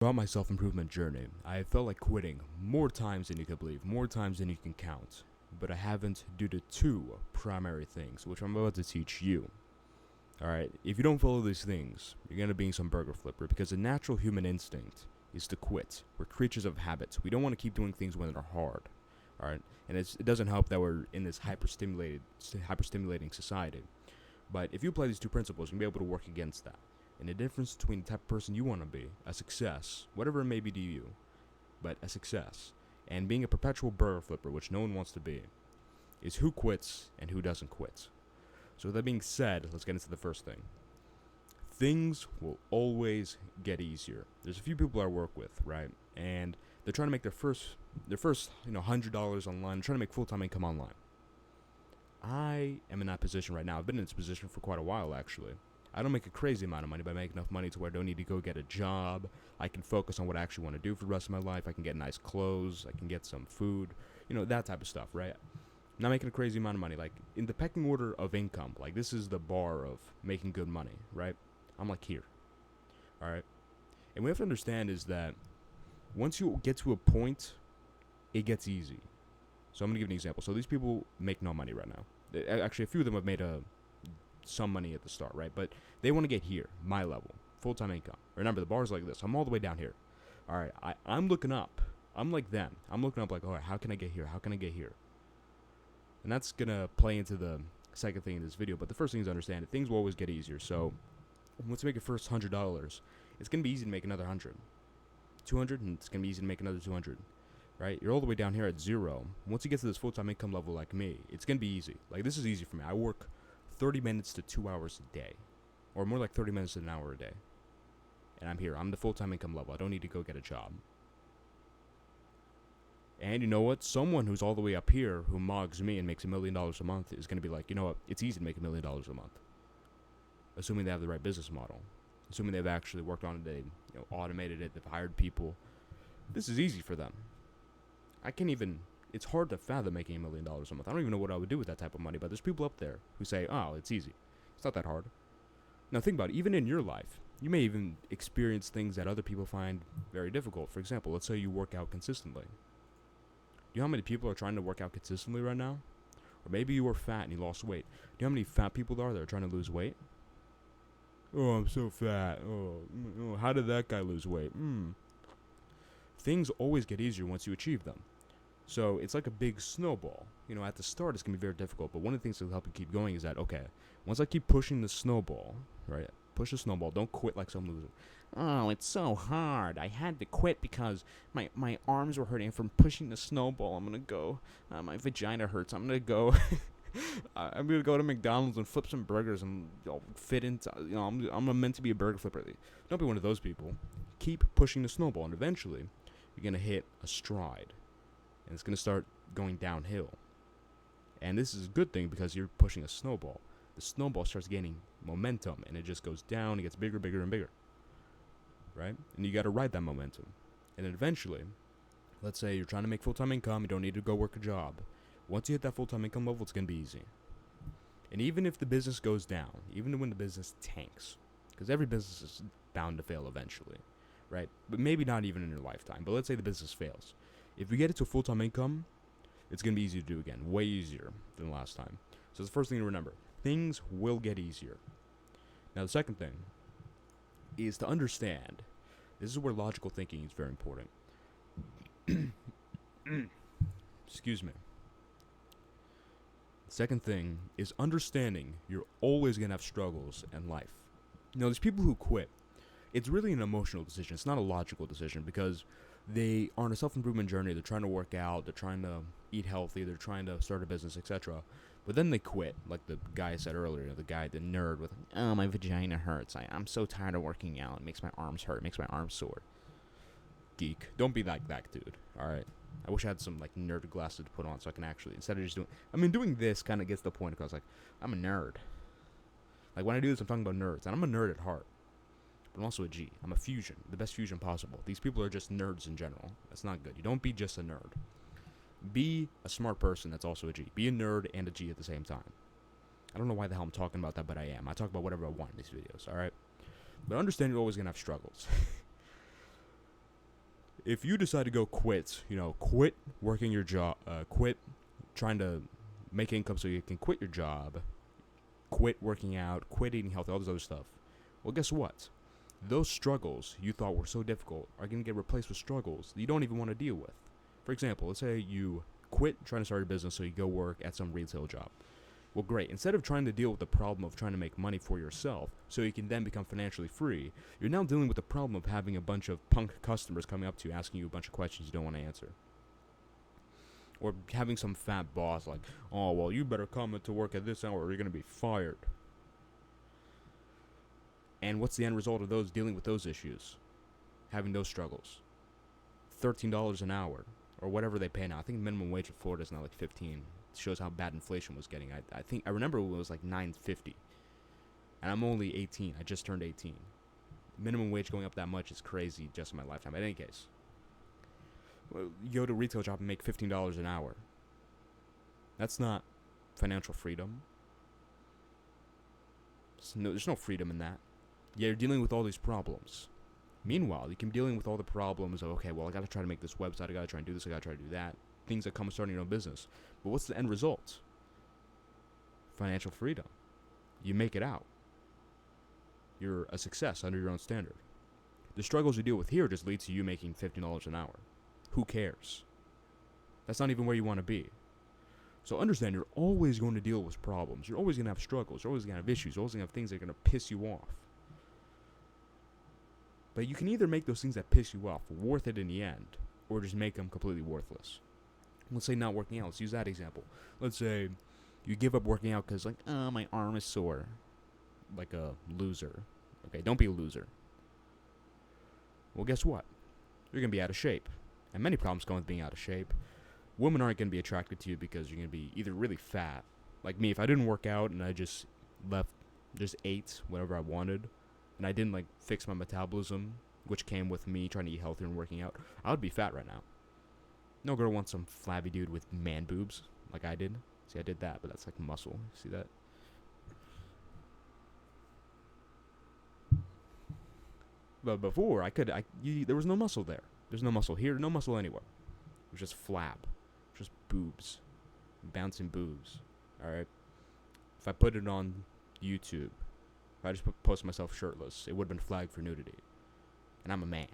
Throughout my self-improvement journey, I felt like quitting more times than you could believe, more times than you can count. But I haven't due to two primary things, which I'm about to teach you. Alright, if you don't follow these things, you're going to be some burger flipper because the natural human instinct is to quit. We're creatures of habit. We don't want to keep doing things when they're hard. Alright, and it doesn't help that we're in this hyperstimulating society. But if you apply these two principles, you'll be able to work against that. And the difference between the type of person you want to be, a success, whatever it may be to you, but a success, and being a perpetual burger flipper, which no one wants to be, is who quits and who doesn't quit. So with that being said, let's get into the first thing. Things will always get easier. There's a few people I work with, right? And they're trying to make their first $100 online, trying to make full-time income online. I am in that position right now. I've been in this position for quite a while, actually. I don't make a crazy amount of money, but I make enough money to where I don't need to go get a job. I can focus on what I actually want to do for the rest of my life. I can get nice clothes. I can get some food. That type of stuff, right? I'm not making a crazy amount of money. Like, in the pecking order of income, like, this is the bar of making good money, right? I'm, like, here. All right? And what we have to understand is that once you get to a point, it gets easy. So I'm going to give an example. So these people make no money right now. Actually, a few of them have made some money at the start, right? But they want to get here, my level, full-time income. Remember, the bar's like this. I'm all the way down here. All right, I'm looking up. I'm like them. I'm looking up like, all right, how can I get here? How can I get here? And that's going to play into the second thing in this video. But the first thing is to understand that things will always get easier. So once you make your first $100, it's going to be easy to make another 100. 200, and it's going to be easy to make another 200. Right? You're all the way down here at zero. Once you get to this full-time income level like me, it's going to be easy. Like, this is easy for me. I work 30 minutes to 2 hours a day, or more like 30 minutes to an hour a day, and I'm here. I'm the full-time income level. I don't need to go get a job. And you know what? Someone who's all the way up here who mugs me and makes $1 million a month is going to be like, you know what? It's easy to make $1 million a month, assuming they have the right business model, assuming they've actually worked on it, they automated it, they've hired people. This is easy for them. I can't even. It's hard to fathom making $1 million a month. I don't even know what I would do with that type of money, but there's people up there who say, oh, it's easy. It's not that hard. Now think about it. Even in your life, you may even experience things that other people find very difficult. For example, let's say you work out consistently. Do you know how many people are trying to work out consistently right now? Or maybe you were fat and you lost weight. Do you know how many fat people there are that are trying to lose weight? Oh, I'm so fat. Oh, how did that guy lose weight? Things always get easier once you achieve them. So it's like a big snowball. At the start it's going to be very difficult, but one of the things that will help you keep going is that, okay, once I keep pushing the snowball, right, push the snowball, don't quit like some loser. Oh, it's so hard. I had to quit because my arms were hurting from pushing the snowball. I'm going to go. My vagina hurts. I'm going to go. I'm going to go to McDonald's and flip some burgers and fit into, I'm meant to be a burger flipper. Don't be one of those people. Keep pushing the snowball, and eventually you're going to hit a stride. And it's going to start going downhill. And this is a good thing because you're pushing a snowball. The snowball starts gaining momentum, and it just goes down. It gets bigger, bigger, and bigger. Right? And you got to ride that momentum. And then eventually, let's say you're trying to make full-time income. You don't need to go work a job. Once you hit that full-time income level, it's going to be easy. And even if the business goes down, even when the business tanks, because every business is bound to fail eventually, right? But maybe not even in your lifetime. But let's say the business fails. If you get it to full-time income, it's going to be easy to do again. Way easier than last time. So the first thing to remember. Things will get easier. Now the second thing is to understand. This is where logical thinking is very important. Excuse me. The second thing is understanding you're always going to have struggles in life. There's people who quit. It's really an emotional decision. It's not a logical decision because they are on a self-improvement journey. They're trying to work out. They're trying to eat healthy. They're trying to start a business, etc. But then they quit, like the guy said earlier, the nerd with, oh, my vagina hurts. I'm so tired of working out. It makes my arms hurt. It makes my arms sore. Geek. Don't be like that, dude. All right. I wish I had some, nerd glasses to put on so I can actually, instead of just doing this kind of gets the point because, I'm a nerd. When I do this, I'm talking about nerds. And I'm a nerd at heart. But I'm also a G. I'm a fusion. The best fusion possible. These people are just nerds in general. That's not good. You don't be just a nerd. Be a smart person that's also a G. Be a nerd and a G at the same time. I don't know why the hell I'm talking about that, but I am. I talk about whatever I want in these videos, alright? But understand you're always going to have struggles. if you decide to go quit, quit working your job, quit trying to make income so you can quit your job, quit working out, quit eating healthy, all this other stuff. Well, guess what? Those struggles you thought were so difficult are going to get replaced with struggles that you don't even want to deal with. For example, let's say you quit trying to start a business so you go work at some retail job. Well, great. Instead of trying to deal with the problem of trying to make money for yourself so you can then become financially free, you're now dealing with the problem of having a bunch of punk customers coming up to you asking you a bunch of questions you don't want to answer. Or having some fat boss like, oh, well, you better come to work at this hour or you're going to be fired. And what's the end result of those dealing with those issues? Having those struggles. $13 an hour, or whatever they pay now. I think minimum wage in Florida is now like $15. It shows how bad inflation was getting. I remember it was like $9.50. And I'm only 18. I just turned 18. Minimum wage going up that much is crazy just in my lifetime. In any case, you go to a retail job and make $15 an hour. That's not financial freedom. There's no freedom in that. Yeah, you're dealing with all these problems. Meanwhile, you can be dealing with all the problems of, okay, well, I got to try to make this website, I got to try and do this, I got to try to do that. Things that come with starting your own business. But what's the end result? Financial freedom. You make it out. You're a success under your own standard. The struggles you deal with here just lead to you making $15 an hour. Who cares? That's not even where you want to be. So understand, you're always going to deal with problems. You're always going to have struggles. You're always going to have issues. You're always going to have things that are going to piss you off. But you can either make those things that piss you off worth it in the end, or just make them completely worthless. Let's say not working out. Let's use that example. Let's say you give up working out because, like, oh, my arm is sore. Like a loser. Okay, don't be a loser. Well, guess what? You're going to be out of shape. And many problems come with being out of shape. Women aren't going to be attracted to you because you're going to be either really fat. Like me, if I didn't work out and I just ate whatever I wanted, and I didn't, like, fix my metabolism, which came with me trying to eat healthier and working out, I would be fat right now. No girl wants some flabby dude with man boobs, like I did. See, I did that, but that's like muscle. See that? But before, there was no muscle there. There's no muscle here, no muscle anywhere. It was just flab. Just boobs. Bouncing boobs. Alright? If I put it on YouTube, if I just post myself shirtless, it would have been flagged for nudity. And I'm a man.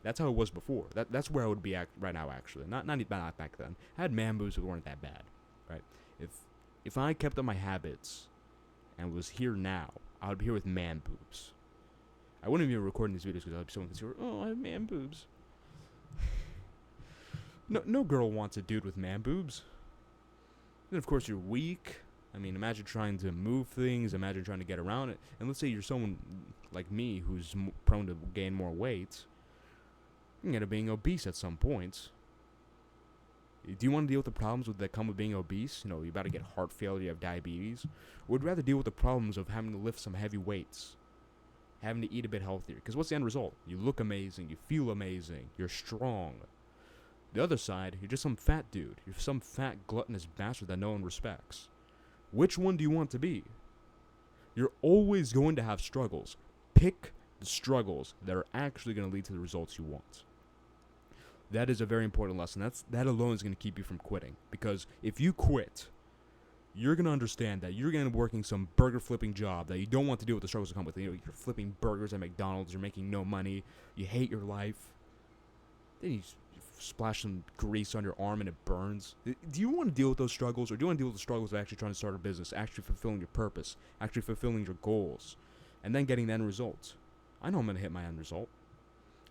That's how it was before. That's where I would be right now, actually. Not back then. I had man boobs that weren't that bad, right? If I kept up my habits and was here now, I would be here with man boobs. I wouldn't even be recording these videos because I'd be so insecure. Oh, I have man boobs. No girl wants a dude with man boobs. And of course, you're weak. I mean, imagine trying to move things. Imagine trying to get around it. And let's say you're someone like me who's prone to gain more weight. You end up being obese at some point. Do you want to deal with the problems that come with being obese? You're about to get heart failure, you have diabetes. Or would you rather deal with the problems of having to lift some heavy weights? Having to eat a bit healthier? Because what's the end result? You look amazing. You feel amazing. You're strong. The other side, you're just some fat dude. You're some fat, gluttonous bastard that no one respects. Which one do you want to be? You're always going to have struggles. Pick the struggles that are actually going to lead to the results you want. That is a very important lesson. That alone is going to keep you from quitting. Because if you quit, you're going to understand that you're going to be working some burger flipping job that you don't want to deal with the struggles that come with it. You're flipping burgers at McDonald's. You're making no money. You hate your life. Then you splash some grease on your arm and it burns. Do you want to deal with those struggles, or do you want to deal with the struggles of actually trying to start a business, actually fulfilling your purpose, actually fulfilling your goals, and then getting the end result? I know I'm going to hit my end result.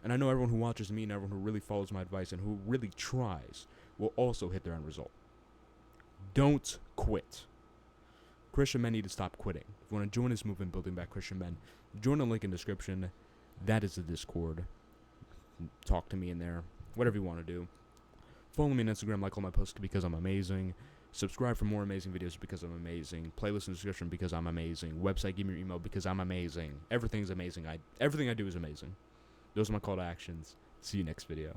And I know everyone who watches me and everyone who really follows my advice and who really tries will also hit their end result. Don't quit. Christian men need to stop quitting. If you want to join this movement, Building Back Christian Men, join the link in the description. That is the Discord. Talk to me in there. Whatever you want to do. Follow me on Instagram, like all my posts because I'm amazing. Subscribe for more amazing videos because I'm amazing. Playlist in the description because I'm amazing. Website, give me your email because I'm amazing. Everything's amazing. Everything I do is amazing. Those are my call to actions. See you next video.